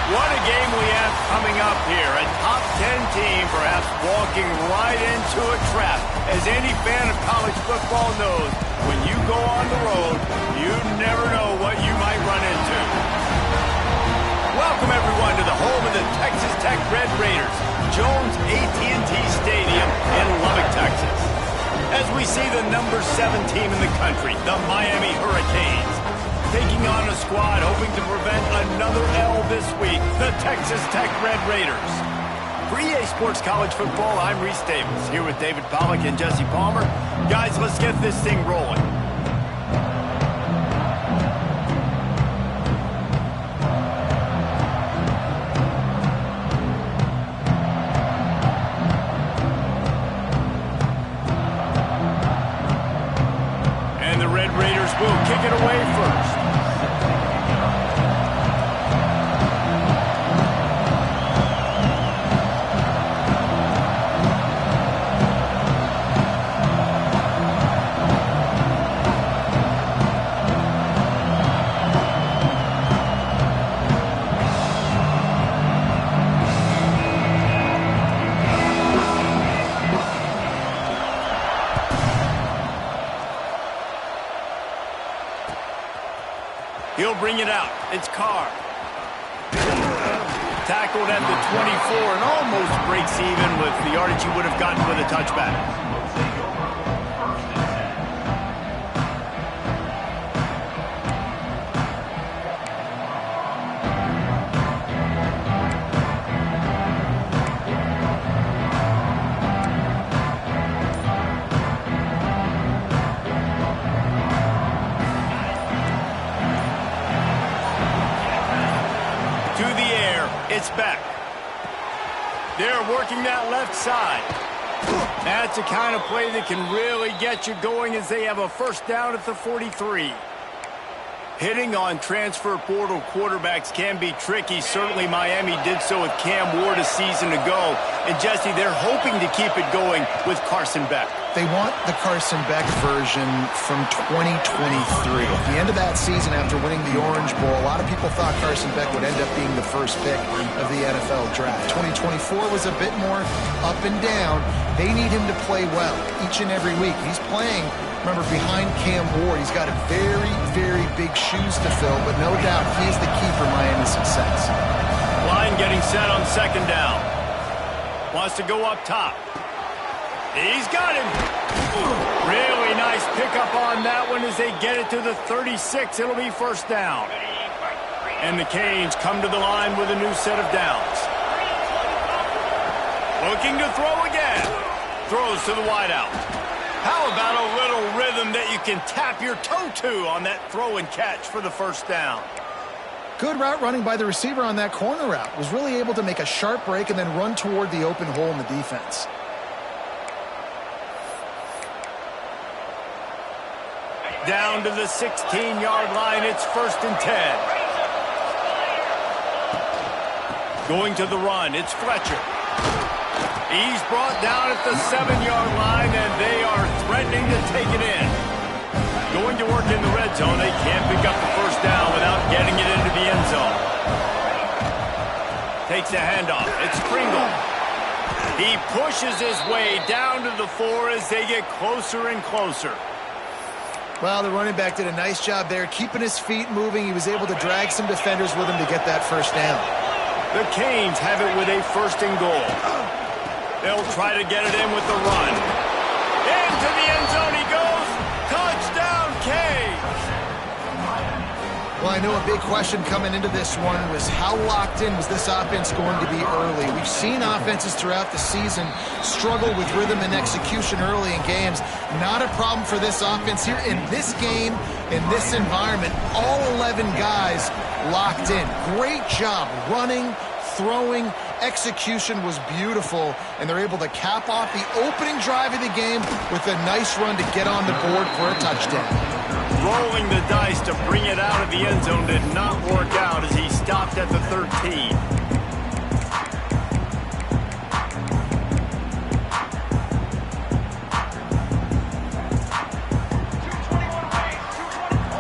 What a game we have coming up here. A top 10 team perhaps walking right into a trap. As any fan of college football knows, when you go on the road, you never know what you might run into. Welcome everyone to the home of the Texas Tech Red Raiders, Jones AT&T Stadium in Lubbock, Texas. As we see the number 7 team in the country, the Miami Hurricanes, taking on a squad hoping to prevent another L this week, the Texas Tech Red Raiders. For EA Sports College Football, I'm Reese Davis, here with David Pollack and Jesse Palmer. Guys, let's get this thing rolling. And the Red Raiders will kick it away first. He'll bring it out. It's Carr. Tackled at the 24 and almost breaks even with the yardage he would have gotten with a touchback. It's back. They're working that left side. That's the kind of play that can really get you going as they have a first down at the 43. Hitting on transfer portal quarterbacks can be tricky. Certainly Miami did so with Cam Ward a season ago. And Jesse, they're hoping to keep it going with Carson Beck. They want the Carson Beck version from 2023. At the end of that season, after winning the Orange Bowl, a lot of people thought Carson Beck would end up being the first pick of the NFL draft. 2024 was a bit more up and down. They need him to play well each and every week. He's playing, remember, behind Cam Ward. He's got very, very big shoes to fill, but no doubt he is the key for Miami's success. Line getting set on second down. Wants to go up top. He's got him. Really nice pickup on that one as they get it to the 36. It'll be first down. And the Canes come to the line with a new set of downs. Looking to throw again. Throws to the wideout. How about a little rhythm that you can tap your toe to on that throw and catch for the first down? Good route running by the receiver on that corner route. Was really able to make a sharp break and then run toward the open hole in the defense. Down to the 16-yard line, it's first and 10. Going to the run, it's Fletcher. He's brought down at the 7-yard line, and they are threatening to take it in. Going to work in the red zone, they can't pick up the first down without getting it into the end zone. Takes a handoff, it's Pringle. He pushes his way down to the 4 as they get closer and closer. Well, the running back did a nice job there, keeping his feet moving. He was able to drag some defenders with him to get that first down. The Canes have it with a first and goal. They'll try to get it in with the run. Into the end zone he goes. Touchdown, Canes! Well, I know a big question coming into this one was how locked in was this offense going to be early? We've seen offenses throughout the season struggle with rhythm and execution early in games. Not a problem for this offense here. In this game, in this environment, all 11 guys locked in. Great job running, throwing. Execution was beautiful, and they're able to cap off the opening drive of the game with a nice run to get on the board for a touchdown. Rolling the dice to bring it out of the end zone did not work out as he stopped at the 13.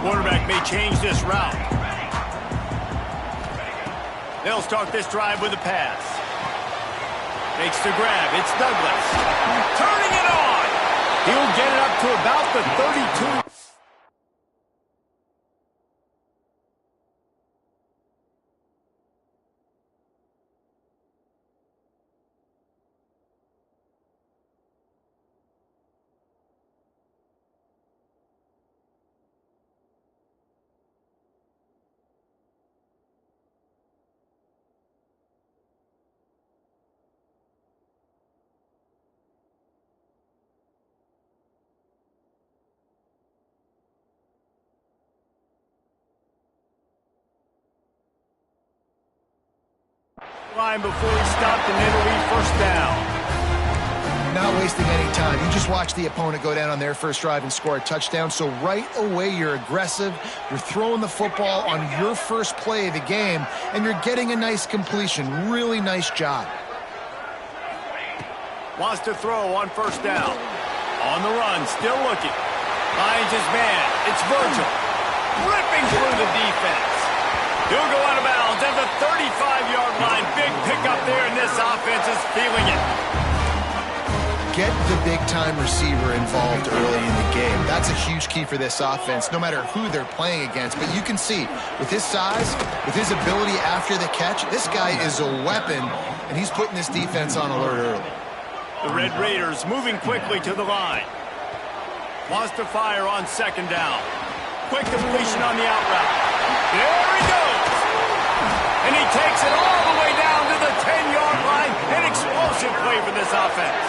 Quarterback may change this route. They'll start this drive with a pass. Makes the grab. It's Douglas. Turning it on. He'll get it up to about the 32. Line before he stopped and Italy first down. Not wasting any time. You just watch the opponent go down on their first drive and score a touchdown. So right away, you're aggressive. You're throwing the football on your first play of the game, and you're getting a nice completion. Really nice job. Wants to throw on first down. On the run, still looking. Finds his man. It's Virgil. Ripping through the defense. He'll go out of bounds at the 35-yard line. Big pickup there, and this offense is feeling it. Get the big-time receiver involved early in the game. That's a huge key for this offense, no matter who they're playing against. But you can see, with his size, with his ability after the catch, this guy is a weapon, and he's putting this defense on alert early. The Red Raiders moving quickly to the line. Wants to fire on second down. Quick completion on the out route. There he goes. And he takes it all the way down to the 10-yard line. An explosive play for this offense.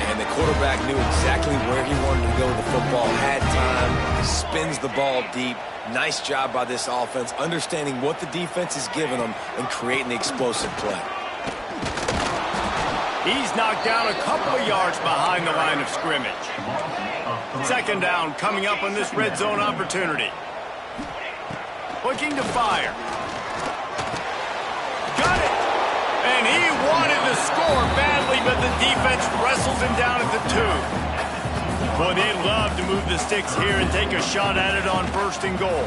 And the quarterback knew exactly where he wanted to go with the football, had time, spins the ball deep. Nice job by this offense, understanding what the defense is giving them and creating the explosive play. He's knocked down a couple of yards behind the line of scrimmage. Second down coming up on this red zone opportunity. Looking to fire. Got it! And he wanted to score badly, but the defense wrestles him down at the 2. Boy, they love to move the sticks here and take a shot at it on first and goal.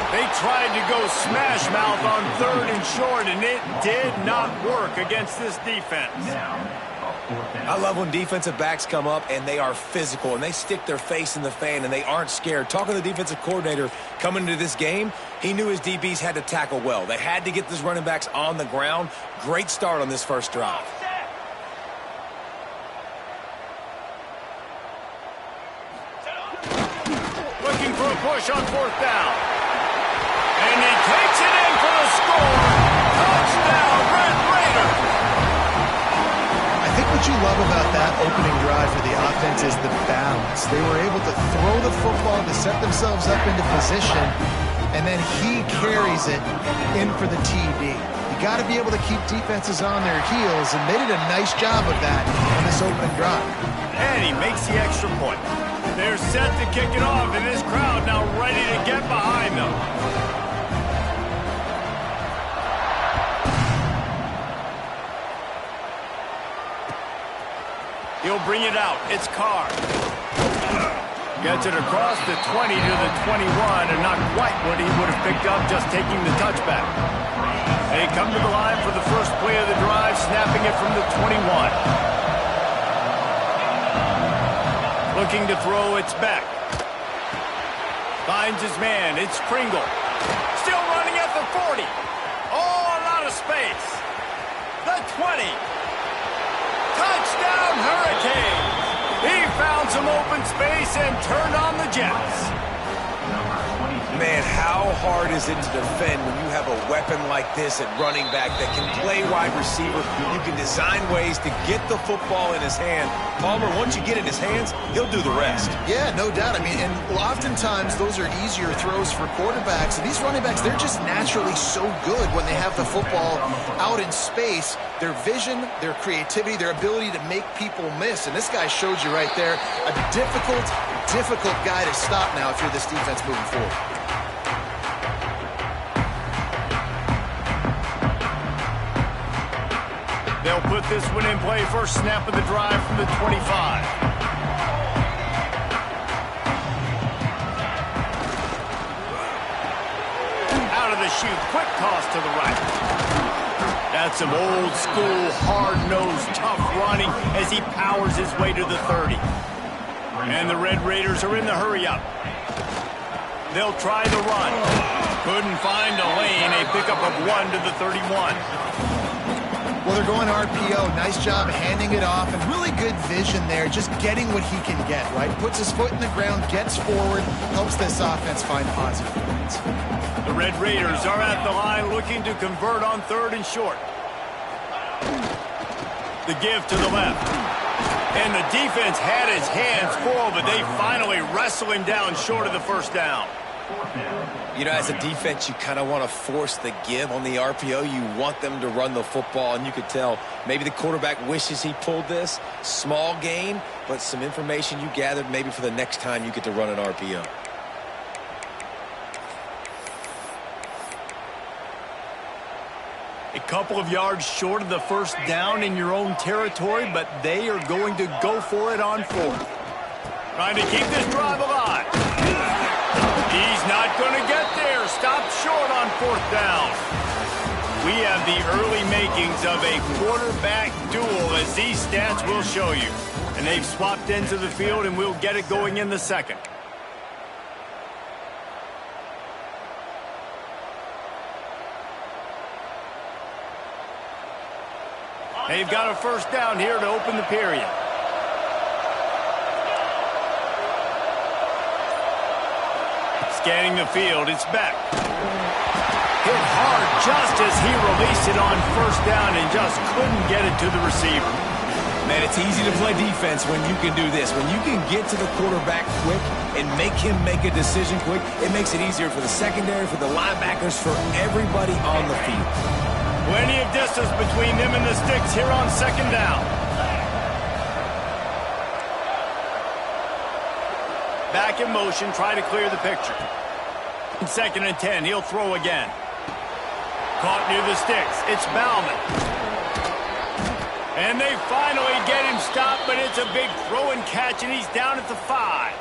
They tried to go smash mouth on third and short, and it did not work against this defense. I love when defensive backs come up and they are physical and they stick their face in the fan and they aren't scared. Talking to the defensive coordinator coming into this game, he knew his DBs had to tackle well. They had to get these running backs on the ground. Great start on this first drive. Looking for a push on fourth down. And he takes it in for the score. Touchdown, Red Raiders. I think what you love about that opening drive for the offense is the balance. They were able to throw the football to set themselves up into position, and then he carries it in for the TD. You got to be able to keep defenses on their heels, and they did a nice job of that on this opening drive. And he makes the extra point. They're set to kick it off, and this crowd now ready to get behind them. He'll bring it out. It's Carr. Gets it across the 20 to the 21, and not quite what he would have picked up just taking the touchback. They come to the line for the first play of the drive, snapping it from the 21. Looking to throw, it's back. Finds his man. It's Pringle. Still running at the 40. Oh, a lot of space. The 20. Touchdown, Hurricanes. He found some open space and turned on the Jets. Man, how hard is it to defend when you have a weapon like this at running back that can play wide receiver? You can design ways to get the football in his hand. Palmer, once you get it in his hands, he'll do the rest. Yeah, no doubt. I mean, and oftentimes those are easier throws for quarterbacks. And these running backs, they're just naturally so good when they have the football out in space. Their vision, their creativity, their ability to make people miss. And this guy showed you right there a difficult guy to stop now if you're this defense moving forward. They'll put this one in play. First snap of the drive from the 25. Out of the shoot. Quick toss to the right. That's some old school, hard-nosed, tough running as he powers his way to the 30. And the Red Raiders are in the hurry-up. They'll try the run. Couldn't find a lane. A pickup of 1 to the 31. Well, they're going RPO. Nice job handing it off, and really good vision there, just getting what he can get, right? Puts his foot in the ground, gets forward, helps this offense find positive points. The Red Raiders are at the line looking to convert on 3rd and short. The give to the left. And the defense had his hands full, but they finally wrestle him down short of the first down. You know, as a defense, you kind of want to force the give on the RPO. You want them to run the football, and you could tell maybe the quarterback wishes he pulled this. Small gain, but some information you gathered maybe for the next time you get to run an RPO. A couple of yards short of the first down in your own territory, but they are going to go for it on 4th. Trying to keep this drive alive. He's not going to get there. Stopped short on 4th down. We have the early makings of a quarterback duel, as these stats will show you. And they've swapped into the field, and we'll get it going in the 2nd. They've got a first down here to open the period. Scanning the field, it's Beck. Hit hard just as he released it on 1st down and just couldn't get it to the receiver. Man, it's easy to play defense when you can do this. When you can get to the quarterback quick and make him make a decision quick, it makes it easier for the secondary, for the linebackers, for everybody on the field. Plenty of distance between them and the sticks here on 2nd down. Back in motion, try to clear the picture. 2nd and 10, he'll throw again. Caught near the sticks. It's Bauman. And they finally get him stopped, but it's a big throw and catch, and he's down at the 5.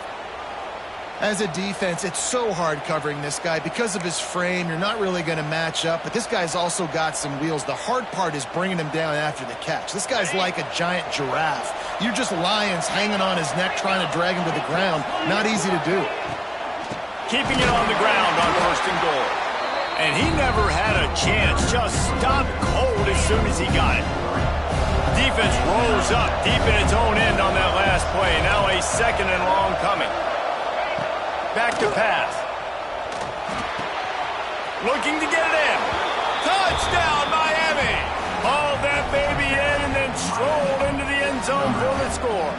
As a defense, it's so hard covering this guy. Because of his frame, you're not really going to match up, but this guy's also got some wheels. The hard part is bringing him down after the catch. This guy's like a giant giraffe. You're just lions hanging on his neck trying to drag him to the ground. Not easy to do. Keeping it on the ground on 1st and goal. And he never had a chance. Just stopped cold as soon as he got it. Defense rolls up deep in its own end on that last play. Now a 2nd and long coming. Back to pass. Looking to get it in. Touchdown, Miami! Hauled that baby in and then strolled into the end zone for the score.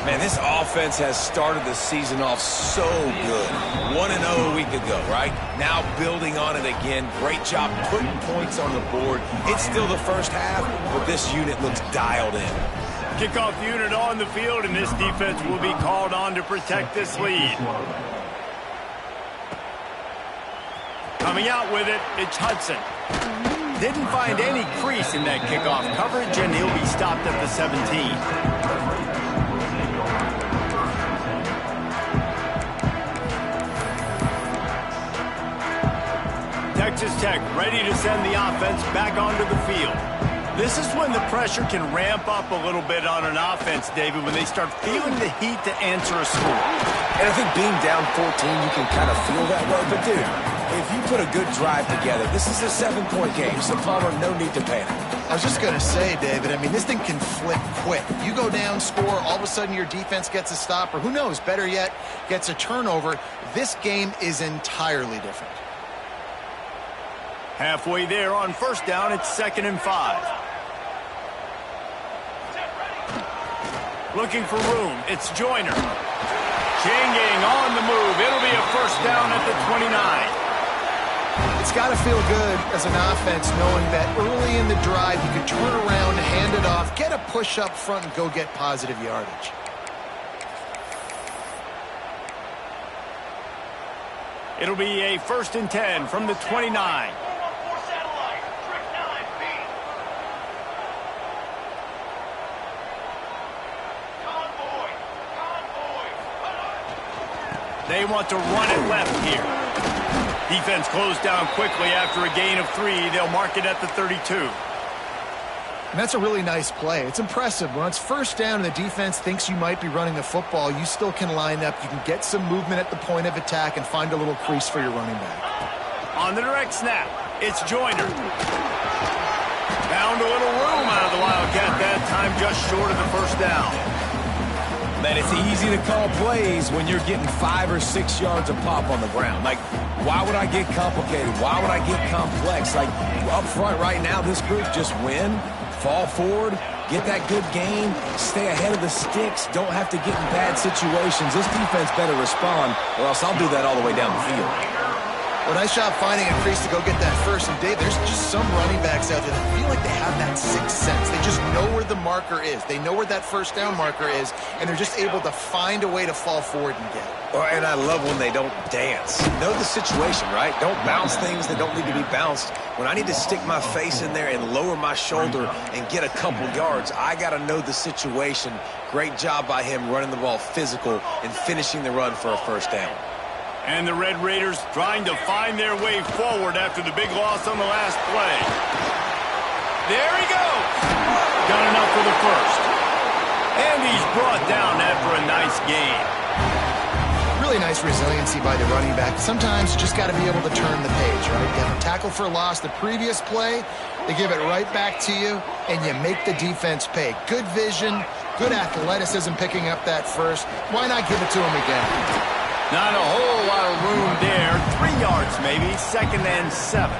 Man, this offense has started the season off so good. 1-0 a week ago, right? Now building on it again. Great job putting points on the board. It's still the first half, but this unit looks dialed in. Kickoff unit on the field, and this defense will be called on to protect this lead. Coming out with it, it's Hudson. Didn't find any crease in that kickoff coverage, and he'll be stopped at the 17. Texas Tech ready to send the offense back onto the field. This is when the pressure can ramp up a little bit on an offense, David, when they start feeling the heat to answer a score. And I think being down 14, you can kind of feel that way. But, dude, if you put a good drive together, this is a 7-point game, so Palmer, no need to panic. I was just going to say, David, I mean, this thing can flip quick. You go down, score, all of a sudden your defense gets a stop, or who knows, better yet, gets a turnover. This game is entirely different. Halfway there on 1st down, it's 2nd and 5. Looking for room, it's Joyner. Changing on the move. It'll be a 1st down at the 29. It's got to feel good as an offense knowing that early in the drive you can turn around, hand it off, get a push up front, and go get positive yardage. It'll be a 1st and 10 from the 29. They want to run it left here. Defense closed down quickly after a gain of 3. They'll mark it at the 32. And that's a really nice play. It's impressive. When it's first down and the defense thinks you might be running the football, you still can line up. You can get some movement at the point of attack and find a little crease for your running back. On the direct snap, it's Joyner. Found a little room out of the Wildcat that time, just short of the first down. Man, it's easy to call plays when you're getting 5 or 6 yards of pop on the ground. Like, why would I get complicated? Why would I get complex? Like, up front right now, this group just win, fall forward, get that good gain, stay ahead of the sticks, don't have to get in bad situations. This defense better respond, or else I'll do that all the way down the field. Well, nice job finding a crease to go get that first. And, Dave, there's just some running backs out there that feel like they have that sixth sense. They just know where the marker is. They know where that first down marker is, and they're just able to find a way to fall forward and get it. And I love when they don't dance. Know the situation, right? Don't bounce things that don't need to be bounced. When I need to stick my face in there and lower my shoulder and get a couple yards, I got to know the situation. Great job by him running the ball physical and finishing the run for a first down. And the Red Raiders trying to find their way forward after the big loss on the last play. There he goes. Got enough for the first. And he's brought down after a nice gain. Really nice resiliency by the running back. Sometimes you just got to be able to turn the page, right? You have a tackle for loss the previous play. They give it right back to you, and you make the defense pay. Good vision, good athleticism picking up that first. Why not give it to him again? Not a whole lot of room there. 3 yards maybe, 2nd and 7.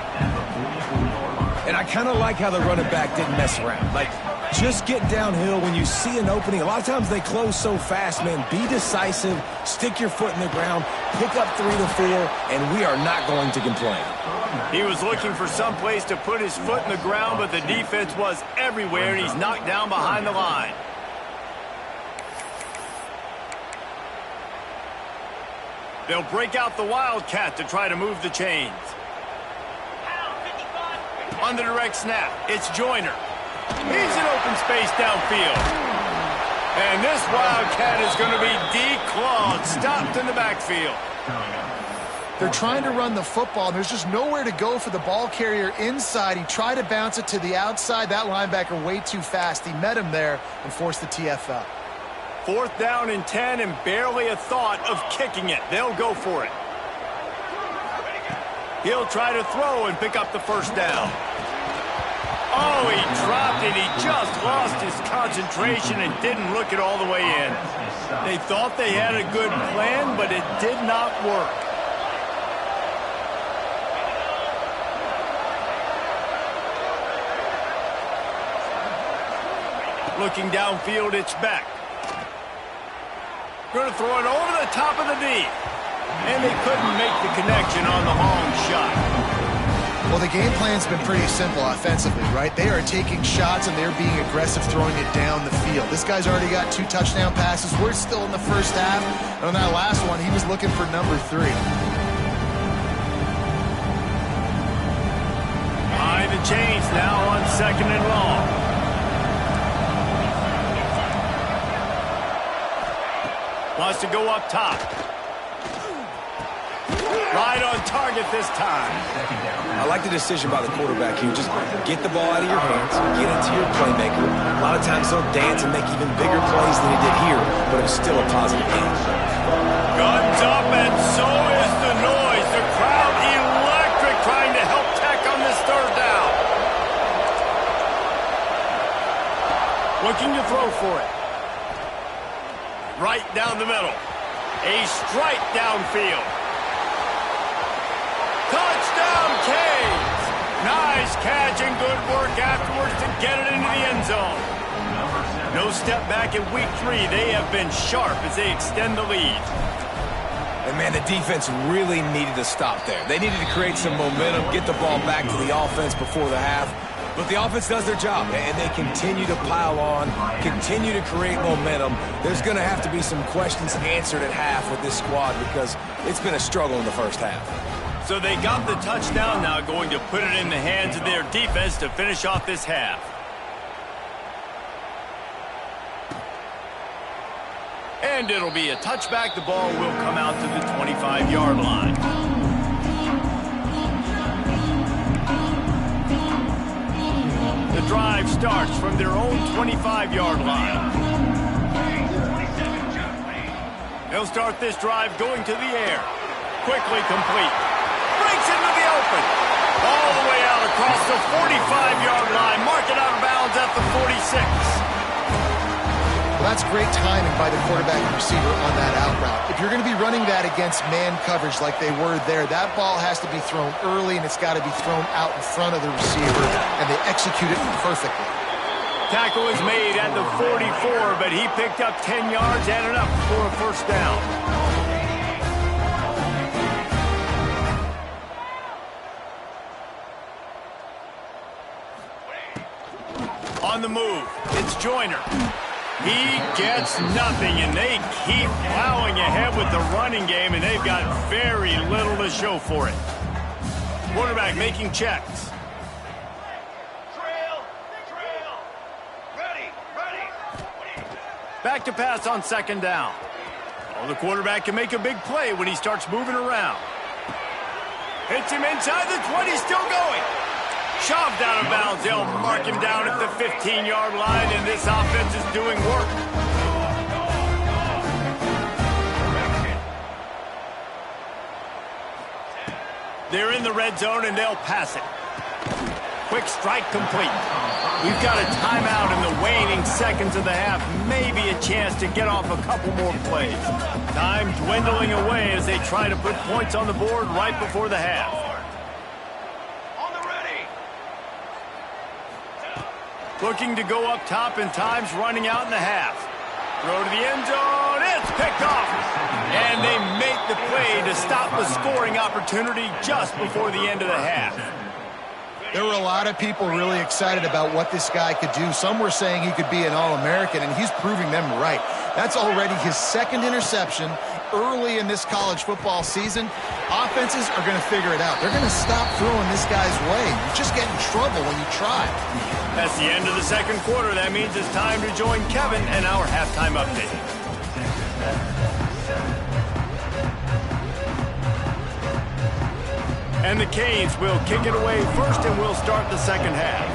And I kind of like how the running back didn't mess around. Like, just get downhill when you see an opening. A lot of times they close so fast, man. Be decisive, stick your foot in the ground, pick up 3 to 4, and we are not going to complain. He was looking for some place to put his foot in the ground, but the defense was everywhere, and he's knocked down behind the line. They'll break out the Wildcat to try to move the chains. On the direct snap, it's Joyner. He's in open space downfield. And this Wildcat is going to be declawed, stopped in the backfield. They're trying to run the football. There's just nowhere to go for the ball carrier inside. He tried to bounce it to the outside. That linebacker way too fast. He met him there and forced the TFL. 4th down and 10, and barely a thought of kicking it. They'll go for it. He'll try to throw and pick up the first down. Oh, he dropped it. He just lost his concentration and didn't look it all the way in. They thought they had a good plan, but it did not work. Looking downfield, it's Beck. Going to throw it over the top of the knee. And they couldn't make the connection on the long shot. Well, the game plan's been pretty simple offensively, right? They are taking shots and they're being aggressive throwing it down the field. This guy's already got 2 touchdown passes. We're still in the first half. And on that last one, he was looking for number 3. Behind the chains now on 2nd and long. Wants to go up top. Right on target this time. I like the decision by the quarterback here. Just get the ball out of your hands, get it to your playmaker. A lot of times they'll dance and make even bigger plays than he did here, but it was still a positive game. Guns up, and so is the noise. The crowd electric trying to help Tech on this 3rd down. Looking to throw for it. Right down the middle. A strike downfield. Touchdown, Canes! Nice catch and good work afterwards to get it into the end zone. No step back in week 3. They have been sharp as they extend the lead. And, man, the defense really needed to stop there. They needed to create some momentum, get the ball back to the offense before the half. But the offense does their job, and they continue to pile on, continue to create momentum. There's going to have to be some questions answered at half with this squad because it's been a struggle in the first half. So they got the touchdown, now going to put it in the hands of their defense to finish off this half. And it'll be a touchback. The ball will come out to the 25-yard line. drive starts from their own 25-yard line. They'll start this drive going to the air. Quickly complete. Breaks into the open. All the way out across the 45-yard line. Mark it out of bounds at the 46. Well, that's great timing by the quarterback and receiver on that out route. If you're going to be running that against man coverage like they were there, that ball has to be thrown early, and it's got to be thrown out in front of the receiver, and they execute it perfectly. Tackle is made at the 44, but he picked up 10 yards and enough for a first down. On the move, it's Joyner. He gets nothing, and they keep plowing ahead with the running game, and they've got very little to show for it. Quarterback making checks. Back to pass on second down. Oh, the quarterback can make a big play when he starts moving around. Hits him inside the 20, still going. Shoved out of bounds. They'll mark him down at the 15-yard line, and this offense is doing work. They're in the red zone, and they'll pass it. Quick strike complete. We've got a timeout in the waning seconds of the half. Maybe a chance to get off a couple more plays. Time dwindling away as they try to put points on the board right before the half. Looking to go up top, and time's running out in the half. Throw to the end zone. It's picked off. And they make the play to stop the scoring opportunity just before the end of the half. There were a lot of people really excited about what this guy could do. Some were saying he could be an All-American, and he's proving them right. That's already his second interception early in this college football season. Offenses are going to figure it out. They're going to stop throwing this guy's way. You just get in trouble when you try. That's the end of the second quarter. That means it's time to join Kevin and our halftime update. And the Canes will kick it away first, and we'll start the second half.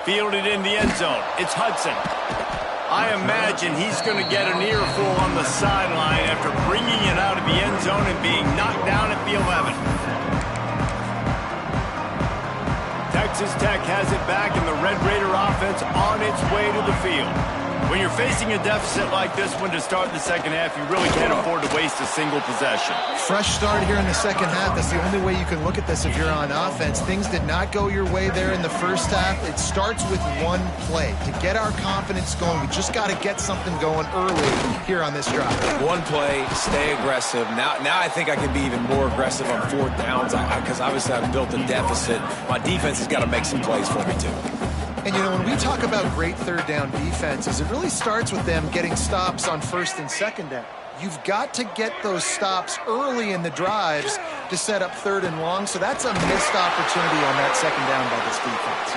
Fielded in the end zone. It's Hudson. I imagine he's going to get an earful on the sideline after bringing it out of the end zone and being knocked down at the 11. Texas Tech has it back, and the Red Raider offense on its way to the field. When you're facing a deficit like this one to start the second half, you really can't afford to waste a single possession. Fresh start here in the second half. That's the only way you can look at this if you're on offense. Things did not go your way there in the first half. It starts with one play. To get our confidence going, we just got to get something going early here on this drive. One play, stay aggressive. Now I think I can be even more aggressive on fourth downs because obviously I've built a deficit. My defense has got to make some plays for me, too. And, you know, when we talk about great third down defenses, it really starts with them getting stops on first and second down. You've got to get those stops early in the drives to set up third and long, so that's a missed opportunity on that second down by this defense.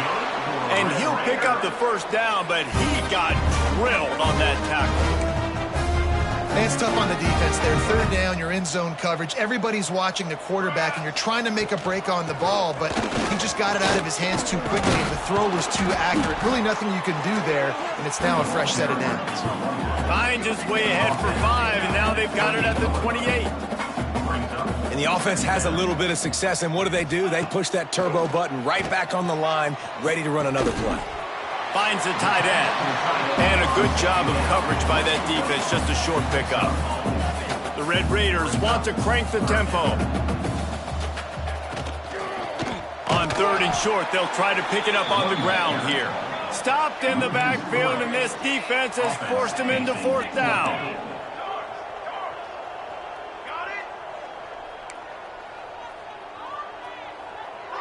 And he'll pick up the first down, but he got drilled on that tackle. And it's tough on the defense there. Third down, you're in zone coverage. Everybody's watching the quarterback, and you're trying to make a break on the ball, but he just got it out of his hands too quickly, and the throw was too accurate. Really nothing you can do there, and it's now a fresh set of downs. Hines is way ahead for 5, and now they've got it at the 28. And the offense has a little bit of success, and what do? They push that turbo button right back on the line, ready to run another play. Finds the tight end. And a good job of coverage by that defense, just a short pickup. The Red Raiders want to crank the tempo. On third and short, they'll try to pick it up on the ground here. Stopped in the backfield, and this defense has forced him into fourth down.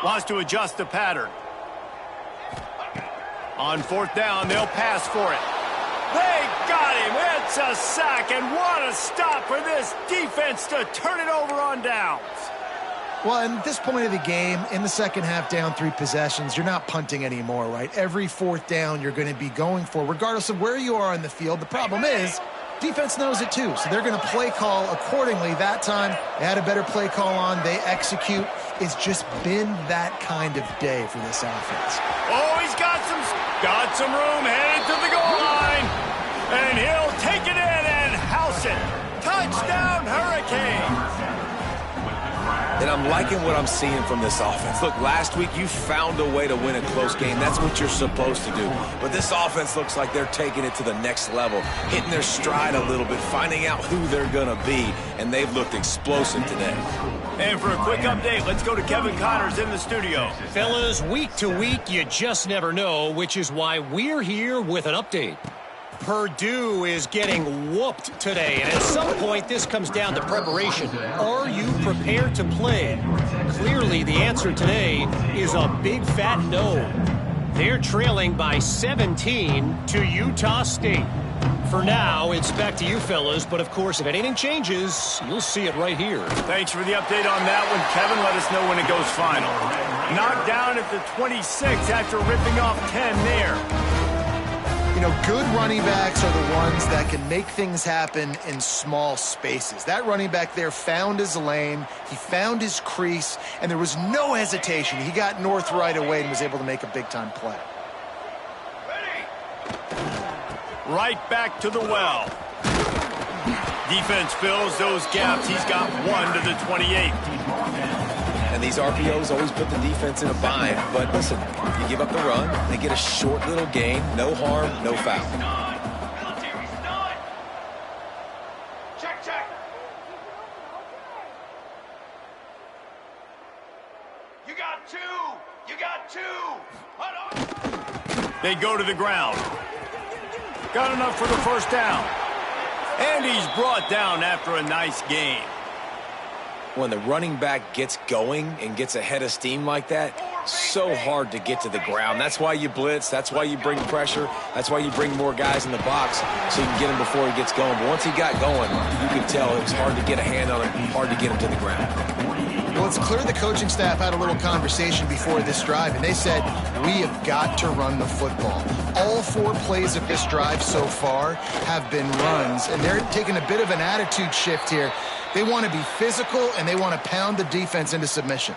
Wants to adjust the pattern. On fourth down, they'll pass for it. They got him. It's a sack, and what a stop for this defense to turn it over on downs. Well, at this point of the game, in the second half, down 3 possessions, you're not punting anymore, right? Every fourth down you're going to be going for, regardless of where you are in the field. The problem is, Defense knows it too, so they're going to play call accordingly. That time, they had a better play call on. They execute. It's just been that kind of day for this offense. Oh, he's got some room, headed to the goal line. And he'll take it in and house it. Touchdown, Hurricanes. And I'm liking what I'm seeing from this offense. Look, last week you found a way to win a close game. That's what you're supposed to do. But this offense looks like they're taking it to the next level, hitting their stride a little bit, finding out who they're going to be, and they've looked explosive today. And for a quick update, let's go to Kevin Connors in the studio. Fellas, week to week, you just never know, which is why we're here with an update. Purdue is getting whooped today, and at some point this comes down to preparation. Are you prepared to play? Clearly the answer today is a big fat no. They're trailing by 17 to Utah State. For now, it's back to you fellas, but of course if anything changes, you'll see it right here. Thanks for the update on that one, Kevin. Let us know when it goes final. Knocked down at the 26 after ripping off 10 there. You know, good running backs are the ones that can make things happen in small spaces. That running back there found his lane, he found his crease, and there was no hesitation. He got north right away and was able to make a big-time play. Right back to the well. Defense fills those gaps. He's got one to the 28. And these RPOs always put the defense in a bind. But listen, you give up the run, they get a short little gain, no harm, no foul. Check. You got two. They go to the ground. Got enough for the first down. And he's brought down after a nice game. When the running back gets going and gets ahead of steam like that, so hard to get to the ground. That's why you blitz. That's why you bring pressure. That's why you bring more guys in the box so you can get him before he gets going. But once he got going, you could tell it was hard to get a hand on him, hard to get him to the ground. Well, it's clear the coaching staff had a little conversation before this drive, and they said, we have got to run the football. All 4 plays of this drive so far have been runs, and they're taking a bit of an attitude shift here. They want to be physical, and they want to pound the defense into submission.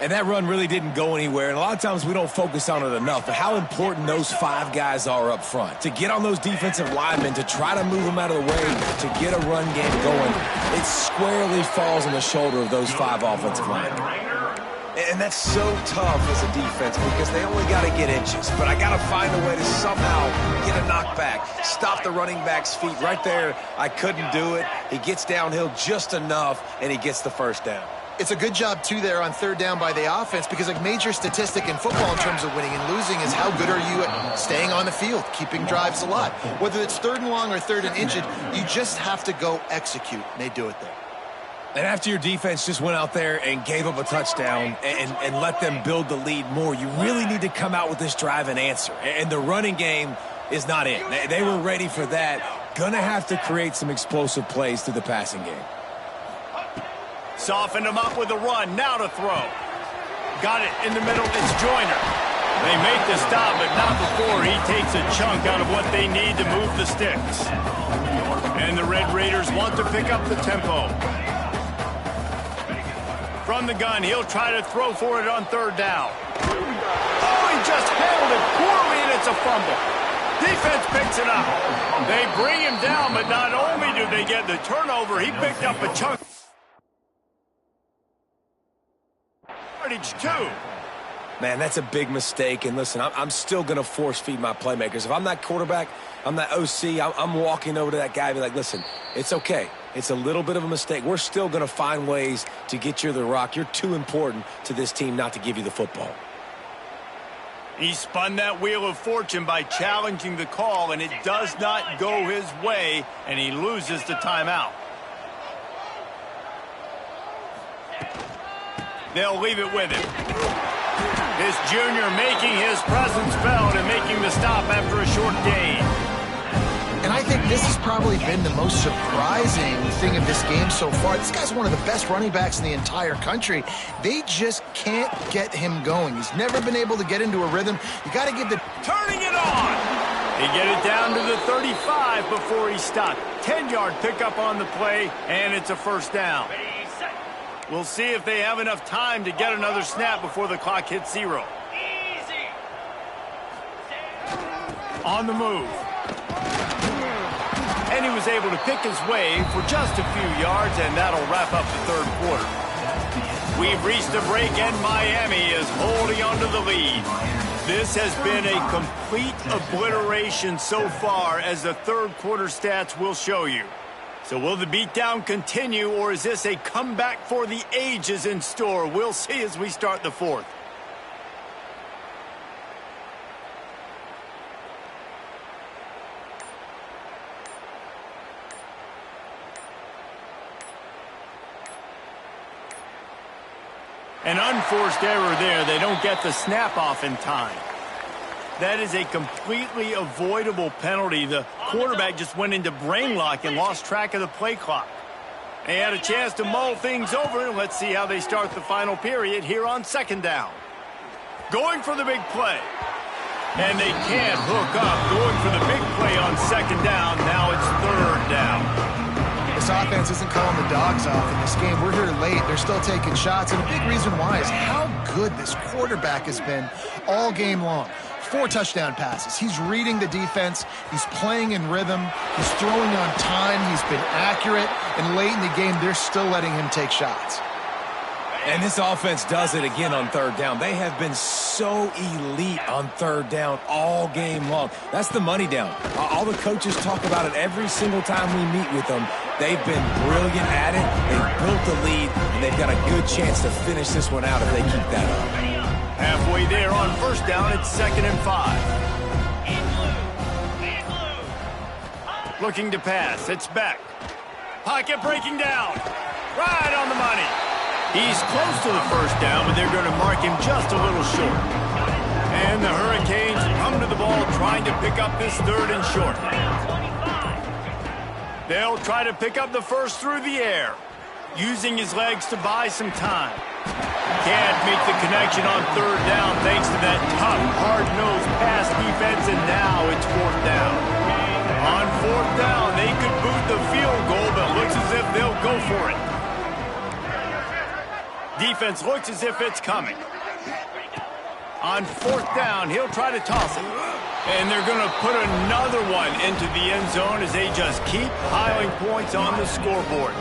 And that run really didn't go anywhere, and a lot of times we don't focus on it enough, but how important those 5 guys are up front. To get on those defensive linemen, to try to move them out of the way, to get a run game going, it squarely falls on the shoulder of those 5 offensive linemen. And that's so tough as a defense because they only got to get inches. But I got to find a way to somehow get a knockback, stop the running back's feet right there. I couldn't do it. He gets downhill just enough, and he gets the first down. It's a good job, too, there on third down by the offense because a major statistic in football in terms of winning and losing is how good are you at staying on the field, keeping drives alive. Whether it's third and long or third and inches, you just have to go execute, and they do it there. And after your defense just went out there and gave up a touchdown and let them build the lead more, you really need to come out with this drive and answer. And the running game is not it. They were ready for that. Gonna have to create some explosive plays through the passing game. Softened him up with a run. Now to throw. Got it in the middle. It's Joyner. They make the stop, but not before he takes a chunk out of what they need to move the sticks. And the Red Raiders want to pick up the tempo. From the gun, he'll try to throw for it on third down. Oh, he just handled it poorly, and it's a fumble. Defense picks it up. They bring him down, but not only do they get the turnover, he picked up a chunk. Too. Man, that's a big mistake. And listen, I'm still going to force feed my playmakers. If I'm that quarterback, I'm that OC, I'm walking over to that guy and be like, listen, it's okay. It's a little bit of a mistake. We're still going to find ways to get you the rock. You're too important to this team not to give you the football. He spun that wheel of fortune by challenging the call, and it does not go his way, and he loses the timeout. They'll leave it with him. This junior making his presence felt and making the stop after a short gain. And I think this has probably been the most surprising thing of this game so far. This guy's one of the best running backs in the entire country. They just can't get him going. He's never been able to get into a rhythm. You got to give the... Turning it on! He get it down to the 35 before he stopped. 10-yard pickup on the play, and it's a first down. We'll see if they have enough time to get another snap before the clock hits 0. On the move. And he was able to pick his way for just a few yards, and that'll wrap up the third quarter. We've reached a break, and Miami is holding on to the lead. This has been a complete obliteration so far, as the third quarter stats will show you. So will the beatdown continue, or is this a comeback for the ages in store? We'll see as we start the fourth. An unforced error there. They don't get the snap off in time. That is a completely avoidable penalty. The quarterback just went into brain lock and lost track of the play clock. They had a chance to mull things over. Let's see how they start the final period here on second down. Going for the big play. And they can't hook up. Going for the big play on second down. Now it's third down. This offense isn't calling the dogs off in this game. We're here late. They're still taking shots, and a big reason why is how good this quarterback has been all game long. 4 touchdown passes. He's reading the defense. He's playing in rhythm. He's throwing on time. He's been accurate, and late in the game, they're still letting him take shots. And this offense does it again on third down. They have been so elite on third down all game long. That's the money down. All the coaches talk about it every single time we meet with them. They've been brilliant at it. They've built the lead, and they've got a good chance to finish this one out if they keep that up. Halfway there on first down, it's 2nd and 5. Looking to pass. It's Beck. Pocket breaking down. Right on the money. He's close to the first down, but they're going to mark him just a little short. And the Hurricanes come to the ball trying to pick up this 3rd and short. They'll try to pick up the first through the air, using his legs to buy some time. Can't make the connection on third down thanks to that tough, hard-nosed pass defense, and now it's 4th down. On 4th down, they could boot the field goal, but looks as if they'll go for it. Defense looks as if it's coming. On 4th down, he'll try to toss it. And they're going to put another one into the end zone as they just keep piling points on the scoreboard.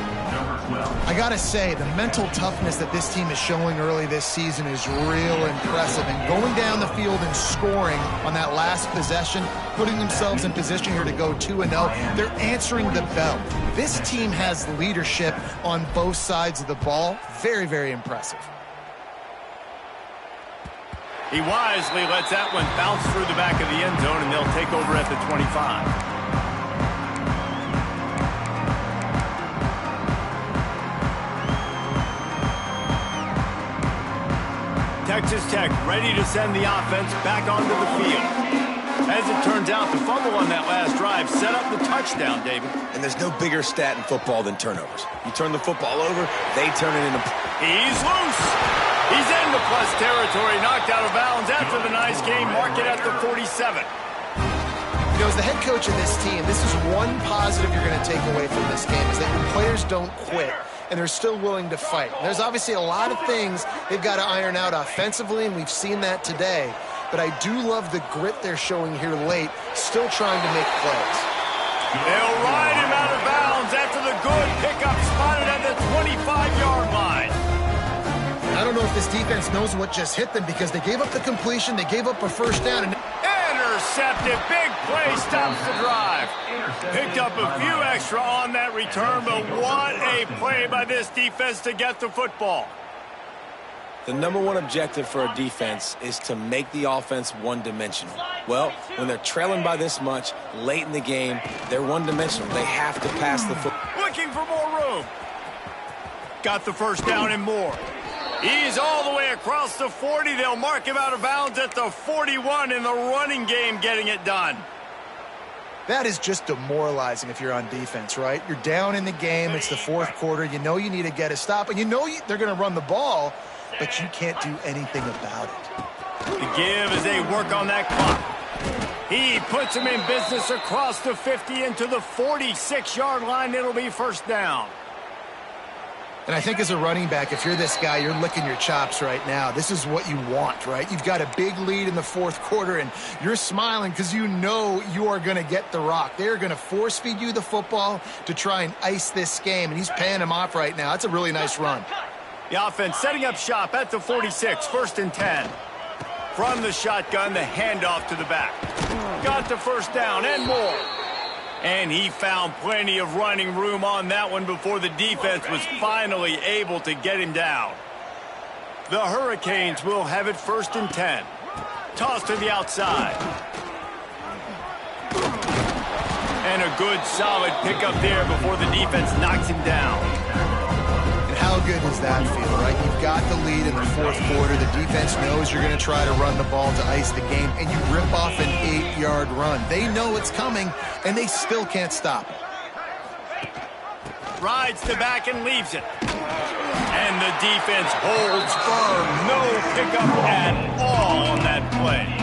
I got to say, the mental toughness that this team is showing early this season is real impressive. And going down the field and scoring on that last possession, putting themselves in position here to go 2-0, they're answering the bell. This team has leadership on both sides of the ball. Very, very impressive. He wisely lets that one bounce through the back of the end zone, and they'll take over at the 25. Texas Tech ready to send the offense back onto the field. As it turns out, the fumble on that last drive set up the touchdown, David. And there's no bigger stat in football than turnovers. You turn the football over, they turn it into... He's loose. He's into plus territory, knocked out of bounds after the nice game. Mark it at the 47. You know, as the head coach of this team, this is one positive you're going to take away from this game, is that your players don't quit, and they're still willing to fight. There's obviously a lot of things they've got to iron out offensively, and we've seen that today. But I do love the grit they're showing here late, still trying to make plays. They'll ride him out of bounds after the good pickup spotted at the 25-yard line. I don't know if this defense knows what just hit them, because they gave up the completion, they gave up a first down. And intercepted. Big play stops the drive. Picked up a few extra on that return, but what a play by this defense to get the football. The number one objective for a defense is to make the offense one-dimensional. Well, when they're trailing by this much late in the game, they're one-dimensional. They have to pass the football. Looking for more room. Got the first down and more. He's all the way across the 40. They'll mark him out of bounds at the 41 in the running game, getting it done. That is just demoralizing if you're on defense, right? You're down in the game. It's the fourth quarter. You know you need to get a stop, and you know they're going to run the ball, but you can't do anything about it. The give as they work on that clock. He puts him in business across the 50 into the 46-yard line. It'll be first down. And I think as a running back, if you're this guy, you're licking your chops right now. This is what you want, right? You've got a big lead in the fourth quarter, and you're smiling because you know you are going to get the rock. They're going to force-feed you the football to try and ice this game, and he's paying him off right now. That's a really nice run. The offense setting up shop at the 46, first and 10. From the shotgun, the handoff to the back. Got the first down and more. And he found plenty of running room on that one before the defense was finally able to get him down. The Hurricanes will have it first and 10. Toss to the outside. And a good solid pickup there before the defense knocks him down. And how good does that feel, right? You've got the lead in the fourth quarter. The defense knows you're going to try to run the ball to ice the game, and you rip off an 8-yard run. They know it's coming, and they still can't stop it. Rides to back and leaves it. And the defense holds firm. No pickup at all on that play.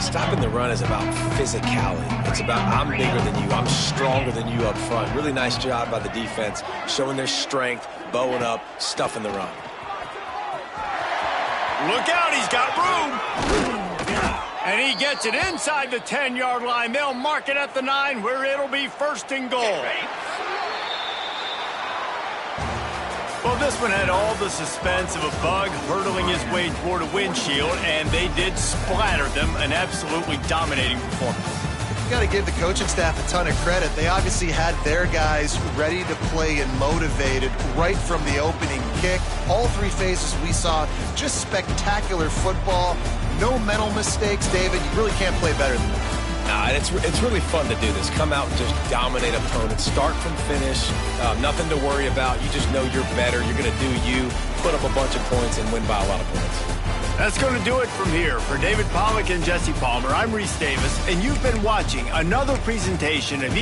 Stopping the run is about physicality. It's about I'm bigger than you. I'm stronger than you up front. Really nice job by the defense, showing their strength, bowing up, stuffing the run. Look out, he's got room. And he gets it inside the 10-yard line. They'll mark it at the 9 where it'll be first and goal. Well, this one had all the suspense of a bug hurtling his way toward a windshield, and they did splatter them. An absolutely dominating performance. You got to give the coaching staff a ton of credit. They obviously had their guys ready to play and motivated right from the opening kick. All three phases we saw, just spectacular football. No mental mistakes, David. You really can't play better than that. Nah, it's really fun to do this. Come out and just dominate opponents. Start from finish. Nothing to worry about. You just know you're better. You're going to do you, put up a bunch of points, and win by a lot of points. That's going to do it from here. For David Pollack and Jesse Palmer, I'm Reese Davis, and you've been watching another presentation of